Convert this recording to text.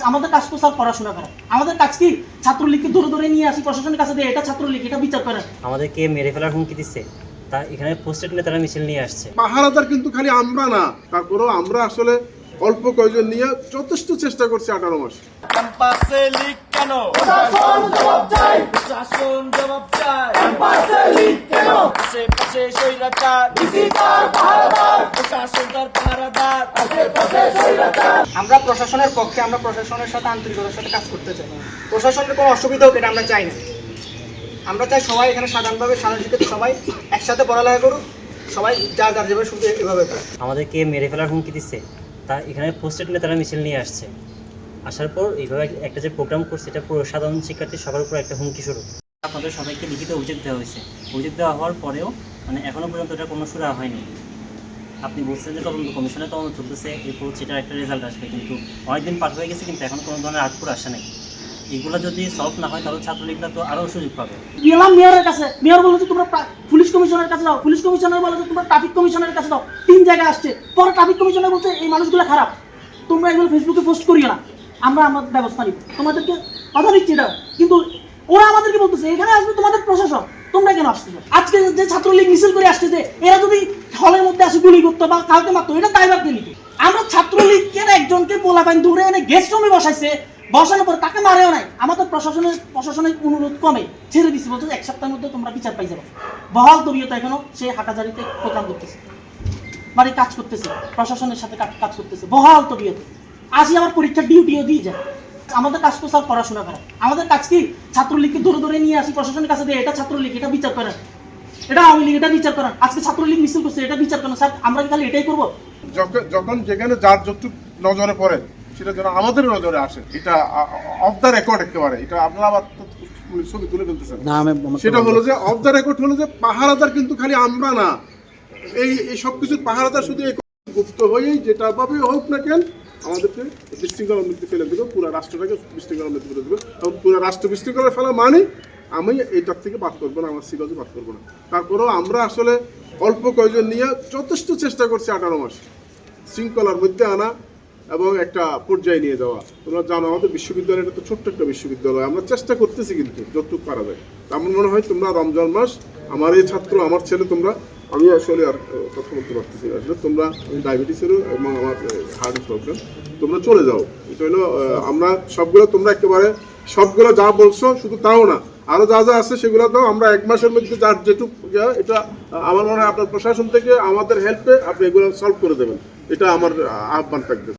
আমাদের কাজ তো স্যার পড়াশোনা করা। আমাদের কাজ কি ছাত্রলীগকে ধরে ধরে নিয়ে আসি প্রশাসনের কাছে দিয়ে এটা ছাত্রলীগ, এটা বিচার করেন। আমাদেরকে মেরে ফেলার হুমকি দিচ্ছে, তা এখানে পোস্টেড নেতারা মিছিল নিয়ে আসছে। পাহারাদার কিন্তু খালি আমরা না, তারপরেও আমরা আসলে অল্প কয়েকজন নিয়ে যথেষ্ট চেষ্টা করছি 18 মাস। ক্যাম্পাসে লিক কেন? প্রশাসন জবাব চাই। প্রশাসন জবাব চাই। ক্যাম্পাসে লিক কেন? আশেপাশে স্বৈরাচার। ডিসি তার পাহারাদার। প্রশাসন তার পাহারাদার। আশেপাশে স্বৈরাচার। আমরা প্রশাসনের পক্ষে, আমরা প্রশাসনের সাথে আন্তরিকতার সাথে কাজ করতে চাই। প্রশাসনের কোনো অসুবিধা হোক এটা আমরা চাই না। আমরা চাই সবাই এখানে সাধারণভাবে সাধারণ সবাই একসাথে পড়ালেখা করুক, সবাই যার যার যেভাবে শুধু এভাবে করে। আমাদেরকে মেরে ফেলার হুমকি দিচ্ছে, তা এখানে পোস্টেড নেতারা মিছিল নিয়ে আসছে। আসার পর এইভাবে একটা যে প্রোগ্রাম করছে এটা পুরো সাধারণ শিক্ষার্থী সবার উপর একটা হুমকি স্বরূপ। আপনাদের সবাইকে লিখিত অভিযোগ দেওয়া হয়েছে। অভিযোগ দেওয়া হওয়ার পরেও এখনও পর্যন্ত এটা কোনো সুরা হয়নি। আপনি বলছেন যে তদন্ত কমিশনে তদন্ত চলতেছে, এরপর সেটার একটা রেজাল্ট আসবে, কিন্তু অনেকদিন পার হয়ে গেছে কিন্তু এখন কোনো ধরনের আউটপুট আসে নাই। এগুলো যদি সলভ না হয় তাহলে ছাত্রলীগরা তো আরও সুযোগ পাবে। গেলাম মেয়রের কাছে, মেয়র বলে যে তোমরা পুলিশ কমিশনের কাছে যাও, পুলিশ কমিশনার বলে যে তোমরা ট্রাফিক কমিশনের কাছে যাও। 3 জায়গায় আসছে, পরে ট্রাফিক কমিশনার বলছে এই মানুষগুলো খারাপ, তোমরা এগুলো ফেসবুকে পোস্ট করিও না, আমরা আমাদের ব্যবস্থা নিব, তোমাদেরকে কথা দিচ্ছি এটা। কিন্তু ওরা আমাদেরকে বলতেছে এখানে আসবে তোমাদের প্রশাসন, তোমরা কেন আসতেছো? আজকে যে ছাত্রলীগ মিছিল করে আসছে, যে এরা যদি হলের মধ্যে আসে গুলি করতো বা কাউকে মারতো, এটা দায়ভার কে নিত? আমরা ছাত্রলীগের একজনকে পোলাপাইন ধরে এনে গেস্ট রুমে বসাইছে, বসানোর পর তাকে মারেও নাই। আমাদের প্রশাসনের অনুরোধ কমে ছেড়ে দিচ্ছে, বলছে 1 সপ্তাহের মধ্যে তোমরা বিচার পাই যাবে। বহাল তবিয়ত এখনো সে হাটাজারিতে প্রোগ্রাম করতেছে, মানে কাজ করতেছে, প্রশাসনের সাথে কাজ করতেছে বহাল তবিয়ত। আজই আমার পরীক্ষার ডিউটিও দিয়ে যায়। আমাদের কাজ তো স্যার পড়াশোনা করা। আমাদের কাজ কি ছাত্রলীগকে ধরে ধরে নিয়ে আসি প্রশাসনের কাছে দিয়ে এটা ছাত্রলীগ, এটা বিচার করেন। এটা আওয়ামী লীগ, এটা বিচার করেন। আজকে ছাত্রলীগ মিছিল করছে, এটা বিচার করেন। স্যার আমরা কি খালি এটাই করবো? যখন যেখানে যার যতটুকু নজরে পড়ে সেটা যেন আমাদের নজরে আসে, এটা অফ দ্য রেকর্ড একেবারে। এটা আপনারা আবার ছবি তুলে ফেলতেছেন। সেটা হলো যে অফ দ্য রেকর্ড হলো যে পাহারাদার কিন্তু খালি আমরা না, এই সব কিছুর পাহারাদার শুধু গুপ্ত হয়েই যেটা ভাবে হোক না কেন আমাদেরকে বিশৃঙ্খলার মধ্যে ফেলে দেবে, পুরো রাষ্ট্রটাকে বিশৃঙ্খলার মধ্যে ফেলে দেবে। এবং পুরো রাষ্ট্র বিশৃঙ্খলা ফেলা মানে আমি এইটার থেকে বাদ করবো না, আমার সিগাজে বাদ করবো না। তারপরেও আমরা আসলে অল্প কয়েকজন নিয়ে যথেষ্ট চেষ্টা করছি 18 মাস শৃঙ্খলার মধ্যে আনা এবং একটা পর্যায়ে নিয়ে যাওয়া। তোমরা জানো আমাদের বিশ্ববিদ্যালয়, এটা তো ছোট্ট একটা বিশ্ববিদ্যালয়, আমরা চেষ্টা করতেছি কিন্তু যতটুকু পারা যায়। আমার মনে হয় তোমরা রমজান মাস, আমার এই ছাত্র, আমার ছেলে, তোমরা, আমি আসলে আর কথা বলতে পারতেছি না, আসলে তোমরা ডায়াবেটিসেরও এবং আমার হার্টের প্রবলেম, তোমরা চলে যাও। এটা হলো আমরা সবগুলো, তোমরা একেবারে সবগুলো যা বলছো শুধু তাও না, আরও যা যা আছে সেগুলো তো আমরা 1 মাসের মধ্যে যার যেটুকু, এটা আমার মনে হয় আপনার প্রশাসন থেকে আমাদের হেল্পে আপনি এগুলো সলভ করে দেবেন, এটা আমার আহ্বান থাকবে।